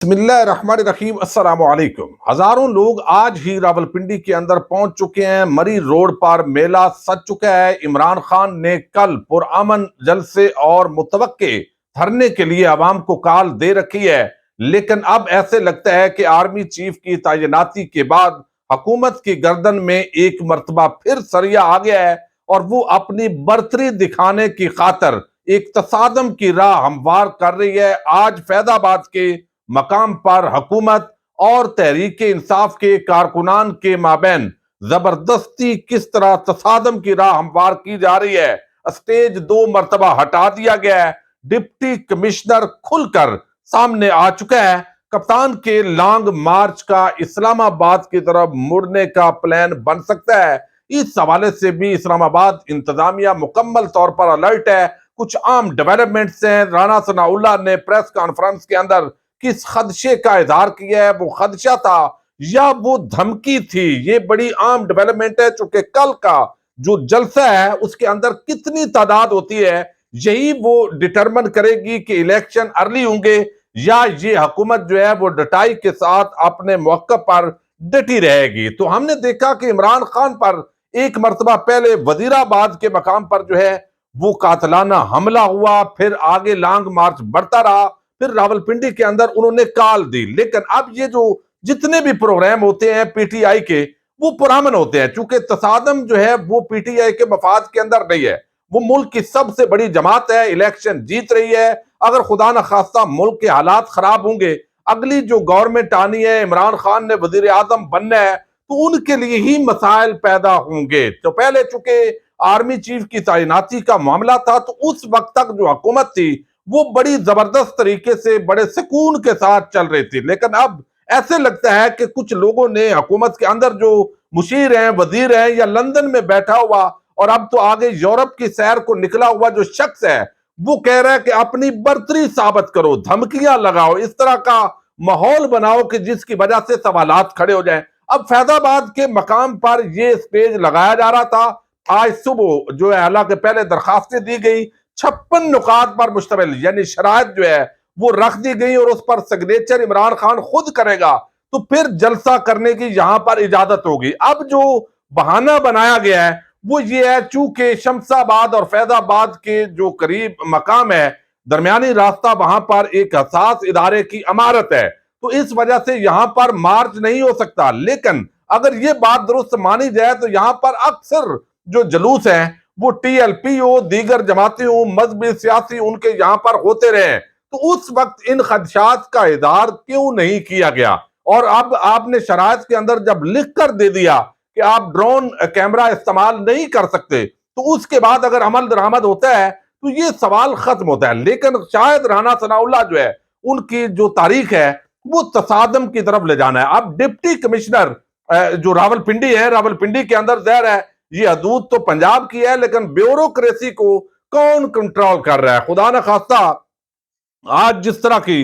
بسم اللہ الرحمن الرحیم السلام علیکم۔ ہزاروں لوگ آج ہی راولپنڈی کے اندر پہنچ چکے ہیں۔ مری روڈ پر میلہ سج چکا ہے۔ عمران خان نے کل پرامن جلسے اور متوقع دھرنے کے لیے عوام کو کال دے رکھی ہے، لیکن اب ایسے لگتا ہے کہ آرمی چیف کی تعیناتی کے بعد حکومت کی گردن میں ایک مرتبہ پھر سریا آ گیا ہے اور وہ اپنی برتری دکھانے کی خاطر ایک تصادم کی راہ ہموار کر رہی ہے۔ آج فیض آباد کے مقام پر حکومت اور تحریک انصاف کے کارکنان کے مابین زبردستی کس طرح تصادم کی راہ ہموار کی جا رہی ہے۔ اسٹیج 2 مرتبہ ہٹا دیا گیا ہے۔ ڈپٹی کمشنر کھل کر سامنے آ چکا ہے۔ کپتان کے لانگ مارچ کا اسلام آباد کی طرف مڑنے کا پلان بن سکتا ہے۔ اس حوالے سے بھی اسلام آباد انتظامیہ مکمل طور پر الرٹ ہے۔ کچھ عام ڈیولپمنٹس ہیں۔ رانا ثناء اللہ نے پریس کانفرنس کے اندر کس خدشے کا اظہار کیا ہے، وہ خدشہ تھا یا وہ دھمکی تھی، یہ بڑی عام ڈیولپمنٹ ہے۔ چونکہ کل کا جو جلسہ ہے اس کے اندر کتنی تعداد ہوتی ہے، یہی وہ ڈٹرمن کرے گی کہ الیکشن ارلی ہوں گے یا یہ حکومت جو ہے وہ ڈٹائی کے ساتھ اپنے موقع پر ڈٹی رہے گی۔ تو ہم نے دیکھا کہ عمران خان پر ایک مرتبہ پہلے وزیر آباد کے مقام پر جو ہے وہ قاتلانہ حملہ ہوا، پھر آگے لانگ مارچ بڑھتا رہا، پھر راولپنڈی کے اندر انہوں نے کال دی۔ لیکن اب یہ جو جتنے بھی پروگرام ہوتے ہیں پی ٹی آئی کے، وہ پرامن ہوتے ہیں، چونکہ تصادم جو ہے وہ پی ٹی آئی کے مفاد کے اندر نہیں ہے۔ وہ ملک کی سب سے بڑی جماعت ہے، الیکشن جیت رہی ہے۔ اگر خدا نخواستہ ملک کے حالات خراب ہوں گے، اگلی جو گورنمنٹ آنی ہے، عمران خان نے وزیر اعظم بننا ہے، تو ان کے لیے ہی مسائل پیدا ہوں گے۔ تو پہلے چونکہ آرمی چیف کی تعیناتی کا معاملہ تھا، تو اس وقت تک جو حکومت تھی وہ بڑی زبردست طریقے سے بڑے سکون کے ساتھ چل رہی تھی۔ لیکن اب ایسے لگتا ہے کہ کچھ لوگوں نے حکومت کے اندر جو مشیر ہیں، وزیر ہیں، یا لندن میں بیٹھا ہوا اور اب تو آگے یورپ کی سیر کو نکلا ہوا جو شخص ہے، وہ کہہ رہا ہے کہ اپنی برتری ثابت کرو، دھمکیاں لگاؤ، اس طرح کا ماحول بناؤ کہ جس کی وجہ سے سوالات کھڑے ہو جائیں۔ اب فیض آباد کے مقام پر یہ سٹیج لگایا جا رہا تھا۔ آج صبح جو ہے حالانکہ پہلے درخواستیں دی گئی، 56 نکات پر مشتمل یعنی شرائط جو ہے وہ رکھ دی گئی اور اس پر سگنیچر عمران خان خود کرے گا، تو پھر جلسہ کرنے کی یہاں پر اجازت ہوگی۔ اب جو بہانہ بنایا گیا ہے وہ یہ ہے، چونکہ شمس آباد اور فیض آباد کے جو قریب مقام ہے، درمیانی راستہ، وہاں پر ایک حساس ادارے کی عمارت ہے، تو اس وجہ سے یہاں پر مارچ نہیں ہو سکتا۔ لیکن اگر یہ بات درست مانی جائے تو یہاں پر اکثر جو جلوس ہیں وہ ٹی ایل پی ہو، دیگر جماعتیں ہوں، مذہبی سیاسی، ان کے یہاں پر ہوتے رہے، تو اس وقت ان خدشات کا اظہار کیوں نہیں کیا گیا؟ اور اب آپ نے شرائط کے اندر جب لکھ کر دے دیا کہ آپ ڈرون کیمرہ استعمال نہیں کر سکتے، تو اس کے بعد اگر عمل درآمد ہوتا ہے تو یہ سوال ختم ہوتا ہے۔ لیکن شاید رانا ثناء اللہ جو ہے ان کی جو تاریخ ہے وہ تصادم کی طرف لے جانا ہے۔ اب ڈپٹی کمشنر جو راولپنڈی ہے، راولپنڈی کے اندر ظاہر ہے یہ حدود تو پنجاب کی ہے، لیکن بیوروکریسی کو کون کنٹرول کر رہا ہے؟ خدا نہ خواستہ آج جس طرح کی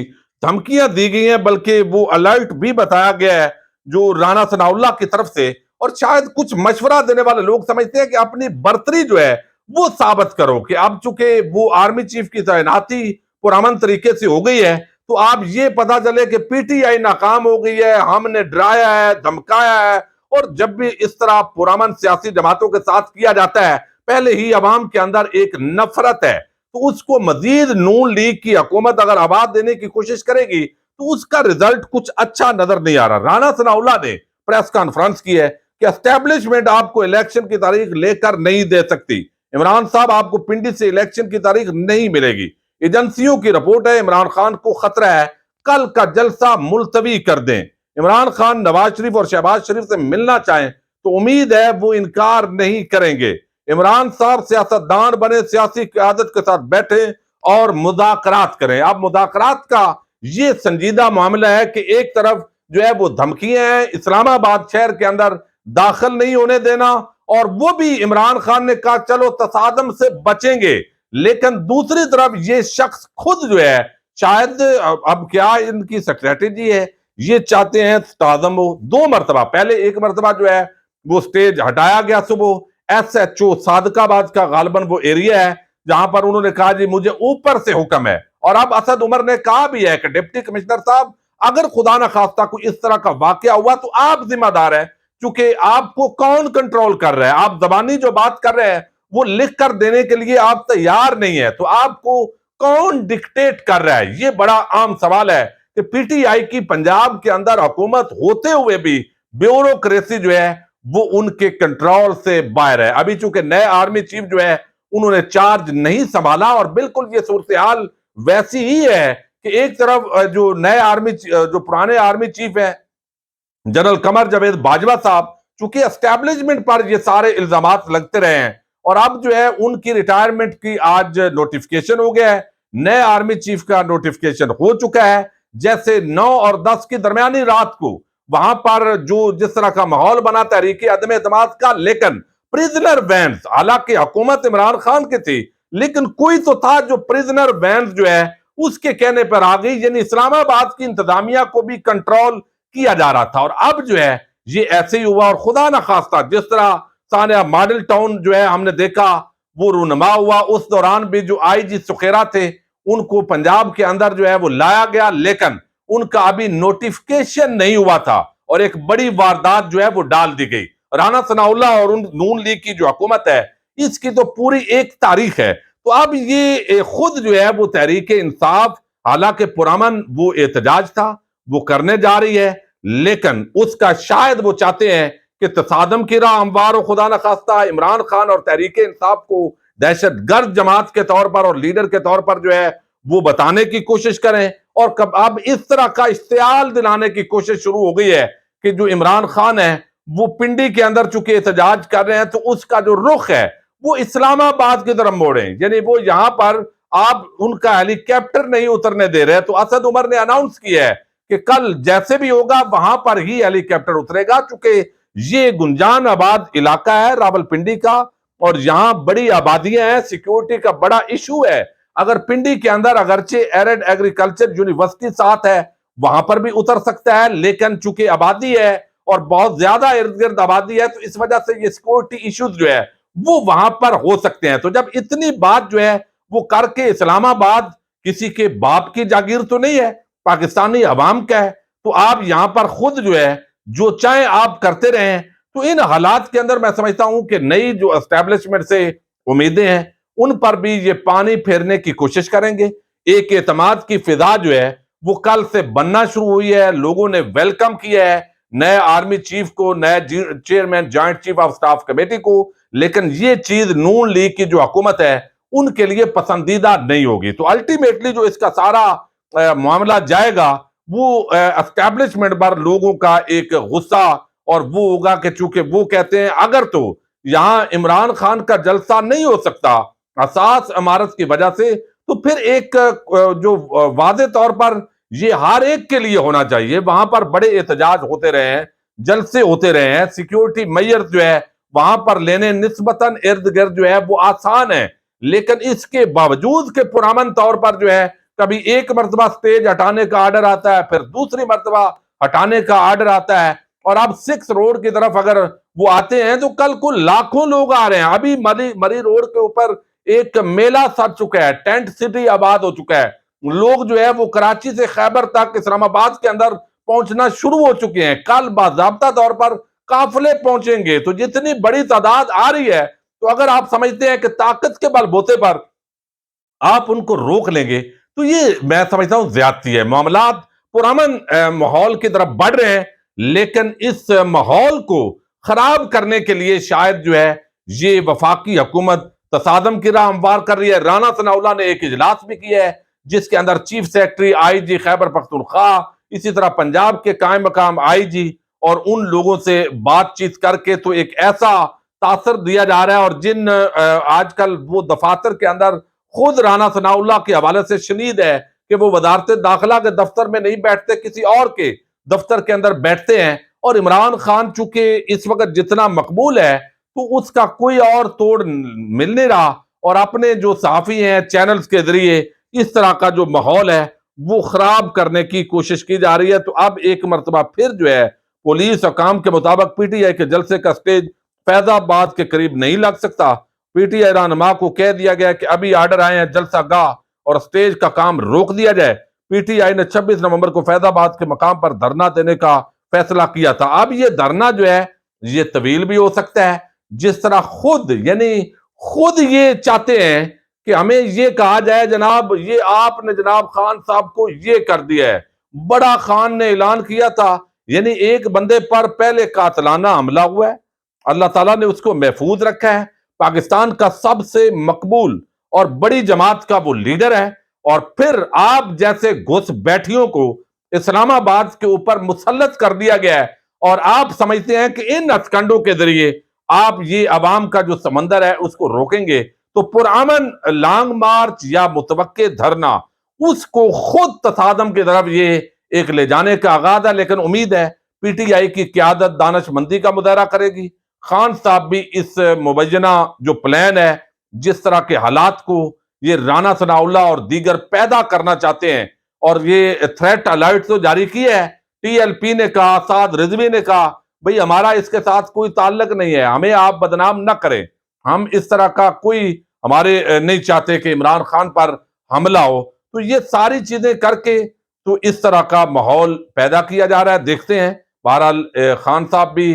دھمکیاں دی گئی ہیں، بلکہ وہ الرٹ بھی بتایا گیا ہے جو رانا ثناء اللہ کی طرف سے، اور شاید کچھ مشورہ دینے والے لوگ سمجھتے ہیں کہ اپنی برتری جو ہے وہ ثابت کرو، کہ اب چونکہ وہ آرمی چیف کی تعیناتی پرامن طریقے سے ہو گئی ہے، تو آپ یہ پتا چلے کہ پی ٹی آئی ناکام ہو گئی ہے، ہم نے ڈرایا ہے، دھمکایا ہے۔ اور جب بھی اس طرح پرامن سیاسی جماعتوں کے ساتھ کیا جاتا ہے، پہلے ہی عوام کے اندر ایک نفرت ہے، تو اس کو مزید نون لیگ کی حکومت اگر آباد دینے کی کوشش کرے گی تو اس کا رزلٹ کچھ اچھا نظر نہیں آ رہا۔ رانا ثناء اللہ نے پریس کانفرنس کی ہے کہ اسٹیبلشمنٹ آپ کو الیکشن کی تاریخ لے کر نہیں دے سکتی، عمران صاحب آپ کو پنڈی سے الیکشن کی تاریخ نہیں ملے گی۔ ایجنسیوں کی رپورٹ ہے عمران خان کو خطرہ ہے، کل کا جلسہ ملتوی کر دیں۔ عمران خان نواز شریف اور شہباز شریف سے ملنا چاہیں تو امید ہے وہ انکار نہیں کریں گے۔ عمران صاحب سیاستدان بنے، سیاسی قیادت کے ساتھ بیٹھیں اور مذاکرات کریں۔ اب مذاکرات کا یہ سنجیدہ معاملہ ہے کہ ایک طرف جو ہے وہ دھمکیاں ہیں، اسلام آباد شہر کے اندر داخل نہیں ہونے دینا، اور وہ بھی عمران خان نے کہا چلو تصادم سے بچیں گے، لیکن دوسری طرف یہ شخص خود جو ہے شاید اب کیا ان کی سٹریٹجی ہے، یہ چاہتے ہیں تصادم ہو۔ 2 مرتبہ، پہلے ایک مرتبہ جو ہے وہ سٹیج ہٹایا گیا صبح، ایس ایچ او صادق آباد کا غالباً وہ ایریا ہے جہاں پر انہوں نے کہا جی مجھے اوپر سے حکم ہے، اور اب اسد عمر نے کہا بھی ہے کہ ڈپٹی کمشنر صاحب اگر خدا نخواستہ کوئی اس طرح کا واقعہ ہوا تو آپ ذمہ دار ہیں، چونکہ آپ کو کون کنٹرول کر رہا ہے؟ آپ زبانی جو بات کر رہے ہیں وہ لکھ کر دینے کے لیے آپ تیار نہیں ہے، تو آپ کو کون ڈکٹیٹ کر رہا ہے؟ یہ بڑا عام سوال ہے کہ پی ٹی آئی کی پنجاب کے اندر حکومت ہوتے ہوئے بھی بیوروکریسی جو ہے وہ ان کے کنٹرول سے باہر ہے۔ ابھی چونکہ نئے آرمی چیف جو ہے انہوں نے چارج نہیں سنبھالا، اور بالکل یہ صورتحال ویسی ہی ہے کہ ایک طرف جو نئے جو پرانے آرمی چیف ہیں جنرل قمر جاوید باجوہ صاحب، چونکہ اسٹیبلشمنٹ پر یہ سارے الزامات لگتے رہے ہیں، اور اب جو ہے ان کی ریٹائرمنٹ کی آج نوٹیفکیشن ہو گیا ہے، نئے آرمی چیف کا نوٹیفکیشن ہو چکا ہے۔ جیسے 9 اور 10 کی درمیانی رات کو وہاں پر جو جس طرح کا ماحول بنا تحریک عدم اعتماد کا، لیکن پریزنر وینز، حالانکہ حکومت عمران خان کی تھی لیکن کوئی تو تھا جو پریزنر وینز جو ہے اس کے کہنے پر آ گئی، یعنی اسلام آباد کی انتظامیہ کو بھی کنٹرول کیا جا رہا تھا۔ اور اب جو ہے یہ ایسے ہی ہوا، اور خدا نخواستہ جس طرح سانحہ ماڈل ٹاؤن جو ہے ہم نے دیکھا وہ رونما ہوا، اس دوران بھی جو آئی جی سخیرہ تھے ان کو پنجاب کے اندر جو ہے وہ لایا گیا، لیکن ان کا ابھی نوٹیفکیشن نہیں ہوا تھا، اور ایک بڑی واردات جو ہے وہ ڈال دی گئی۔ رانا ثناء اللہ اور نون لیگ کی جو حکومت ہے اس کی تو پوری ایک تاریخ ہے۔ تو اب یہ خود جو ہے وہ تحریک انصاف، حالانکہ پرامن وہ احتجاج تھا وہ کرنے جا رہی ہے، لیکن اس کا شاید وہ چاہتے ہیں کہ تصادم کی راہ ہموار ہو، خدا نخواستہ عمران خان اور تحریک انصاف کو دہشت گرد جماعت کے طور پر اور لیڈر کے طور پر جو ہے وہ بتانے کی کوشش کریں، اور اب اس طرح کا اشتعال دلانے کی کوشش شروع ہو گئی ہے کہ جو عمران خان ہے وہ پنڈی کے اندر چونکہ احتجاج کر رہے ہیں تو اس کا جو رخ ہے وہ اسلام آباد کی طرف موڑیں، یعنی وہ یہاں پر آپ ان کا ہیلی کاپٹر نہیں اترنے دے رہے۔ تو اسد عمر نے اناؤنس کیا ہے کہ کل جیسے بھی ہوگا وہاں پر ہی ہیلی کاپٹر اترے گا، چونکہ یہ گنجان آباد علاقہ ہے راول پنڈی کا، اور یہاں بڑی آبادیاں ہیں، سیکیورٹی کا بڑا ایشو ہے۔ اگر پنڈی کے اندر اگرچہ ایرڈ ایگریکلچر یونیورسٹی ساتھ ہے وہاں پر بھی اتر سکتا ہے، لیکن چونکہ آبادی ہے اور بہت زیادہ ارد گرد آبادی ہے تو اس وجہ سے یہ سیکیورٹی ایشوز جو ہے وہ وہاں پر ہو سکتے ہیں۔ تو جب اتنی بات جو ہے وہ کر کے، اسلام آباد کسی کے باپ کی جاگیر تو نہیں ہے، پاکستانی عوام کا ہے، تو آپ یہاں پر خود جو ہے جو چاہیں آپ کرتے رہیں۔ تو ان حالات کے اندر میں سمجھتا ہوں کہ نئی جو اسٹیبلشمنٹ سے امیدیں ہیں ان پر بھی یہ پانی پھیرنے کی کوشش کریں گے۔ ایک اعتماد کی فضا جو ہے وہ کل سے بننا شروع ہوئی ہے، لوگوں نے ویلکم کیا ہے نئے آرمی چیف کو، نئے chairman joint chief of staff committee کو، لیکن یہ چیز نون لیگ کی جو حکومت ہے ان کے لیے پسندیدہ نہیں ہوگی۔ تو الٹیمیٹلی جو اس کا سارا معاملہ جائے گا وہ اسٹیبلشمنٹ پر لوگوں کا ایک غصہ، اور وہ ہوگا کہ چونکہ وہ کہتے ہیں اگر تو یہاں عمران خان کا جلسہ نہیں ہو سکتا اساس عمارت کی وجہ سے، تو پھر ایک جو واضح طور پر یہ ہر ایک کے لیے ہونا چاہیے۔ وہاں پر بڑے احتجاج ہوتے رہے ہیں، جلسے ہوتے رہے ہیں، سیکیورٹی میئر جو ہے وہاں پر لینے نسبتاً ارد گرد جو ہے وہ آسان ہے، لیکن اس کے باوجود کہ پرامن طور پر جو ہے کبھی ایک مرتبہ سٹیج ہٹانے کا آرڈر آتا ہے، پھر دوسری مرتبہ ہٹانے کا آرڈر آتا ہے، اور اب 6 روڈ کی طرف اگر وہ آتے ہیں تو کل کو لاکھوں لوگ آ رہے ہیں۔ ابھی مری روڈ کے اوپر ایک میلہ سج چکا ہے، ٹینٹ سٹی آباد ہو چکا ہے، لوگ جو ہے وہ کراچی سے خیبر تک اسلام آباد کے اندر پہنچنا شروع ہو چکے ہیں، کل باضابطہ طور پر قافلے پہنچیں گے۔ تو جتنی بڑی تعداد آ رہی ہے تو اگر آپ سمجھتے ہیں کہ طاقت کے بل بوتے پر آپ ان کو روک لیں گے تو یہ میں سمجھتا ہوں زیادتی ہے۔ معاملات پرامن ماحول کی طرف بڑھ رہے ہیں، لیکن اس ماحول کو خراب کرنے کے لیے شاید جو ہے یہ وفاقی حکومت تصادم کی راہ ہموار کر رہی ہے۔ رانا ثناء اللہ نے ایک اجلاس بھی کیا ہے جس کے اندر چیف سیکرٹری آئی جی خیبر پختونخوا، اسی طرح پنجاب کے قائم مقام آئی جی اور ان لوگوں سے بات چیت کر کے تو ایک ایسا تاثر دیا جا رہا ہے، اور جن آج کل وہ دفاتر کے اندر خود رانا ثناء اللہ کے حوالے سے شنید ہے کہ وہ وزارت داخلہ کے دفتر میں نہیں بیٹھتے، کسی اور کے دفتر کے اندر بیٹھتے ہیں، اور عمران خان چونکہ اس وقت جتنا مقبول ہے تو اس کا کوئی اور توڑ مل نہیں رہا، اور اپنے جو صحافی ہیں چینلز کے ذریعے اس طرح کا جو ماحول ہے وہ خراب کرنے کی کوشش کی جا رہی ہے۔ تو اب ایک مرتبہ پھر جو ہے پولیس حکام کے مطابق پی ٹی آئی کے جلسے کا سٹیج فیض آباد کے قریب نہیں لگ سکتا۔ پی ٹی آئی رہنما کو کہہ دیا گیا کہ ابھی آرڈر آئے ہیں جلسہ گاہ اور سٹیج کا کام روک دیا جائے۔ پی ٹی آئی نے 26 نومبر کو فیض آباد کے مقام پر دھرنا دینے کا فیصلہ کیا تھا۔ اب یہ دھرنا جو ہے یہ طویل بھی ہو سکتا ہے، جس طرح خود یہ چاہتے ہیں کہ ہمیں یہ کہا جائے جناب یہ آپ نے جناب خان صاحب کو یہ کر دیا ہے۔ بڑا خان نے اعلان کیا تھا، یعنی ایک بندے پر پہلے قاتلانہ حملہ ہوا ہے، اللہ تعالیٰ نے اس کو محفوظ رکھا ہے، پاکستان کا سب سے مقبول اور بڑی جماعت کا وہ لیڈر ہے، اور پھر آپ جیسے گھس بیٹھیوں کو اسلام آباد کے اوپر مسلط کر دیا گیا ہے، اور آپ سمجھتے ہیں کہ ان ہتھکنڈوں کے ذریعے آپ یہ عوام کا جو سمندر ہے اس کو روکیں گے۔ تو پرامن لانگ مارچ یا متوقع دھرنا اس کو خود تصادم کی طرف یہ ایک لے جانے کا آغاز ہے، لیکن امید ہے پی ٹی آئی کی قیادت دانش مندی کا مظاہرہ کرے گی۔ خان صاحب بھی اس مبینہ جو پلان ہے، جس طرح کے حالات کو یہ رانا ثناء اللہ اور دیگر پیدا کرنا چاہتے ہیں، اور یہ تھریٹ الرٹ تو جاری کی ہے، ٹی ایل پی نے کہا، سعد رضوی نے کہا بھئی ہمارا اس کے ساتھ کوئی تعلق نہیں ہے، ہمیں آپ بدنام نہ کریں، ہم اس طرح کا کوئی ہمارے نہیں چاہتے کہ عمران خان پر حملہ ہو۔ تو یہ ساری چیزیں کر کے تو اس طرح کا ماحول پیدا کیا جا رہا ہے، دیکھتے ہیں۔ بہرحال خان صاحب بھی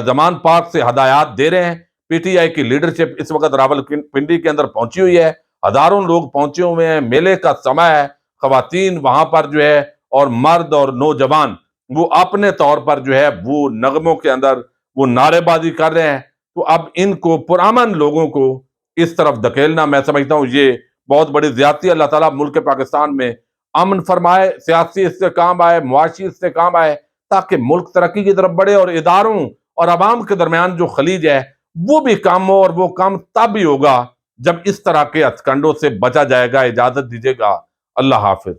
زمان پاک سے ہدایات دے رہے ہیں۔ پی ٹی آئی کی لیڈرشپ اس وقت راولپنڈی کے اندر پہنچی ہوئی ہے، ہزاروں لوگ پہنچے ہوئے ہیں، میلے کا سمے ہے، خواتین وہاں پر جو ہے اور مرد اور نوجوان وہ اپنے طور پر جو ہے وہ نغموں کے اندر وہ نعرے بازی کر رہے ہیں۔ تو اب ان کو پرامن لوگوں کو اس طرف دھکیلنا میں سمجھتا ہوں یہ بہت بڑی زیادتی ہے۔ اللہ تعالیٰ ملک پاکستان میں امن فرمائے، سیاسی استحکام آئے، معاشی استحکام آئے، تاکہ ملک ترقی کی طرف بڑھے، اور اداروں اور عوام کے درمیان جو خلیج ہے وہ بھی کم ہو، اور وہ کم تب ہی ہوگا جب اس طرح کے ہتھ کنڈوں سے بچا جائے گا۔ اجازت دیجیے گا، اللہ حافظ۔